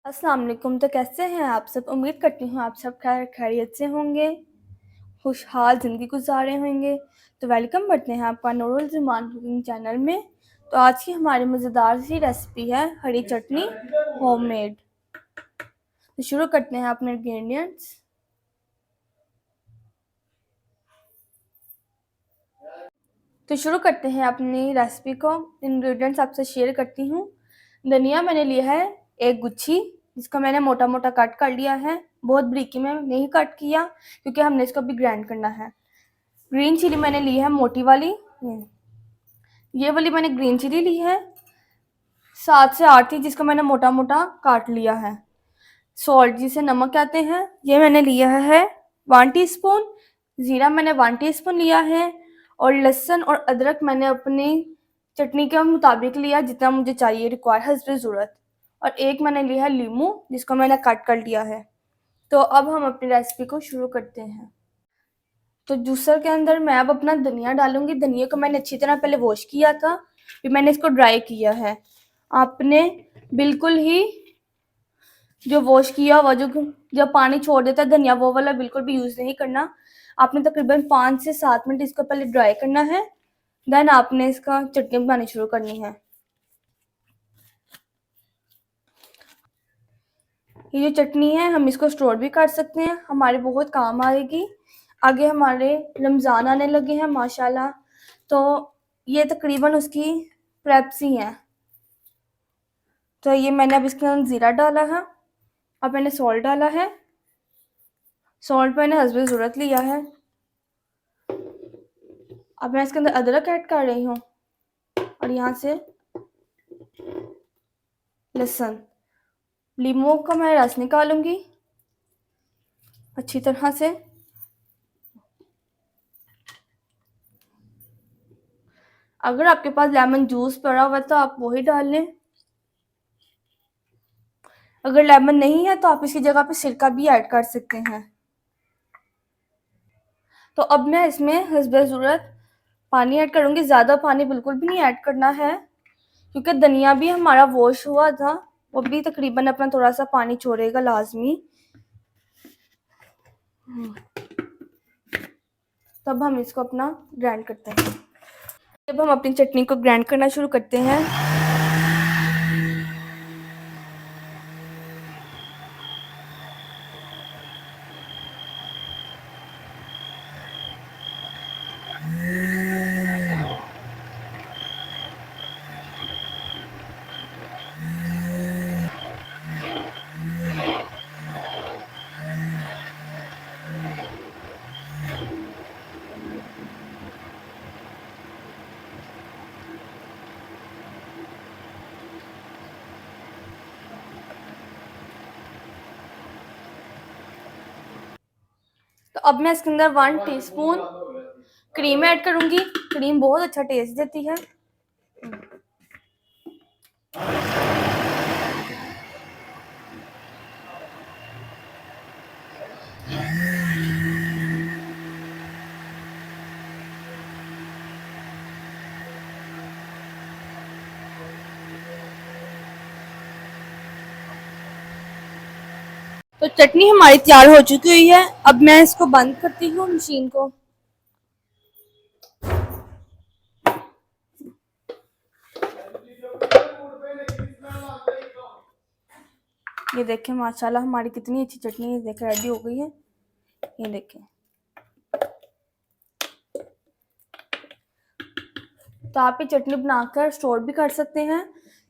अस्सलाम वालेकुम। तो कैसे हैं आप सब? उम्मीद करती हूँ आप सब खैरियत से होंगे, खुशहाल ज़िंदगी गुजार रहे होंगे। तो वेलकम करते हैं आपका नूरुल ज़ुमान कुकिंग चैनल में। तो आज की हमारी मज़ेदार सी रेसिपी है हरी चटनी होममेड। तो शुरू करते हैं अपने इंग्रेडिएंट्स। तो शुरू करते हैं अपनी रेसिपी को। इंग्रेडिएंट्स आपसे शेयर करती हूँ। धनिया मैंने लिया है एक गुच्छी, जिसको मैंने मोटा मोटा कट कर लिया है। बहुत बारीकी में नहीं कट किया क्योंकि हमने इसको भी ग्राइंड करना है। ग्रीन चिली मैंने ली है मोटी वाली, ये वाली मैंने ग्रीन चिली ली है 7 से 8 थी, जिसको मैंने मोटा मोटा काट लिया है। सॉल्ट जिसे नमक कहते हैं, ये मैंने लिया है 1 टीस्पून। ज़ीरा मैंने 1 टीस्पून लिया है। और लहसुन और अदरक मैंने अपनी चटनी के मुताबिक लिया, जितना मुझे चाहिए, रिक्वायर हस्ब ज़रूरत। और एक मैंने लिया है लीमू, जिसको मैंने कट कर लिया है। तो अब हम अपनी रेसिपी को शुरू करते हैं। तो जूसर के अंदर मैं अब अपना धनिया डालूंगी। धनिया को मैंने अच्छी तरह पहले वॉश किया था, फिर मैंने इसको ड्राई किया है। आपने बिल्कुल ही जो वॉश किया हुआ जो पानी छोड़ देता है धनिया, वो वाला बिल्कुल भी यूज़ नहीं करना। आपने तकरीबन 5 से 7 मिनट इसको पहले ड्राई करना है, देन आपने इसका चटनी बनानी शुरू करनी है। ये जो चटनी है हम इसको स्टोर भी कर सकते हैं, हमारे बहुत काम आएगी। आगे हमारे रमज़ान आने लगे हैं माशाल्लाह, तो ये तकरीबन उसकी प्रेप्स ही हैं। तो ये मैंने अब इसके अंदर ज़ीरा डाला है, अब मैंने सॉल्ट डाला है। सॉल्ट मैंने हस्बे ज़रूरत लिया है। अब मैं इसके अंदर अदरक ऐड कर रही हूँ और यहाँ से लहसुन। लीमू का मैं रस निकालूंगी अच्छी तरह से। अगर आपके पास लेमन जूस पड़ा हुआ है तो आप वही डाल लें। अगर लेमन नहीं है तो आप इसकी जगह पे सिरका भी ऐड कर सकते हैं। तो अब मैं इसमें हस्बे ज़रूरत पानी ऐड करूँगी। ज़्यादा पानी बिल्कुल भी नहीं ऐड करना है क्योंकि धनिया भी हमारा वॉश हुआ था, वो भी तकरीबन अपना थोड़ा सा पानी छोड़ेगा लाजमी। तब हम इसको अपना ग्राइंड करते हैं। जब हम अपनी चटनी को ग्राइंड करना शुरू करते हैं, तो अब मैं इसके अंदर 1 टीस्पून क्रीम ऐड करूँगी। क्रीम बहुत अच्छा टेस्ट देती है। तो चटनी हमारी तैयार हो चुकी हुई है। अब मैं इसको बंद करती हूँ मशीन को। ये देखें माशाल्लाह हमारी कितनी अच्छी चटनी है, देखें रेडी हो गई है। ये देखें, तो आप ये चटनी बनाकर स्टोर भी कर सकते हैं।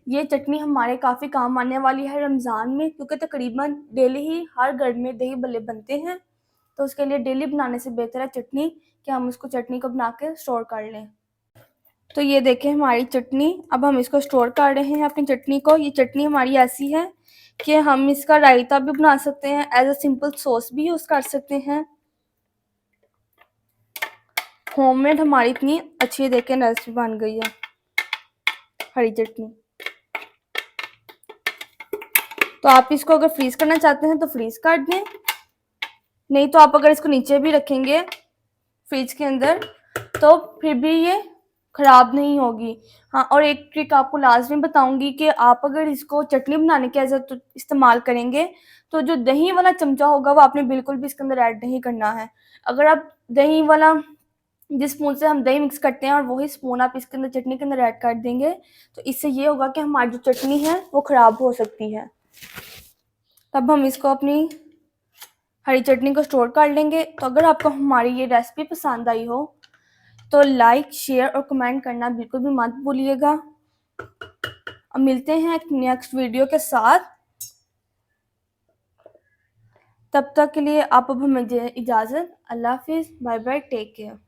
ये चटनी हमारे काफ़ी काम आने वाली है रमज़ान में, क्योंकि तकरीबन डेली ही हर घर में दही भल्ले बनते हैं। तो उसके लिए डेली बनाने से बेहतर है चटनी कि हम उसको चटनी को बना के स्टोर कर लें। तो ये देखें हमारी चटनी, अब हम इसको स्टोर कर रहे हैं अपनी चटनी को। ये चटनी हमारी ऐसी है कि हम इसका रायता भी बना सकते हैं, एज अ सिंपल सॉस भी यूज़ कर सकते हैं। होममेड हमारी इतनी अच्छी देखें रेसिपी बन गई है हरी चटनी। तो आप इसको अगर फ्रीज़ करना चाहते हैं तो फ्रीज़ कर दें, नहीं तो आप अगर इसको नीचे भी रखेंगे फ्रिज के अंदर तो फिर भी ये ख़राब नहीं होगी। हाँ, और एक ट्रिक आपको लाज़मी बताऊँगी कि आप अगर इसको चटनी बनाने के एज़ तो इस्तेमाल करेंगे, तो जो दही वाला चमचा होगा वो आपने बिल्कुल भी इसके अंदर ऐड नहीं करना है। अगर आप दही वाला जिस स्पून से हम दही मिक्स करते हैं और वही स्पून आप इसके अंदर चटनी के अंदर ऐड कर देंगे, तो इससे ये होगा कि हमारी जो चटनी है वो ख़राब हो सकती है। तब हम इसको अपनी हरी चटनी को स्टोर कर लेंगे। तो अगर आपको हमारी ये रेसिपी पसंद आई हो, तो लाइक, शेयर और कमेंट करना बिल्कुल भी मत भूलिएगा। अब मिलते हैं एक नेक्स्ट वीडियो के साथ। तब तक के लिए आप अब हमें इजाज़त। अल्लाह हाफ़िज़, बाय बाय, टेक केयर।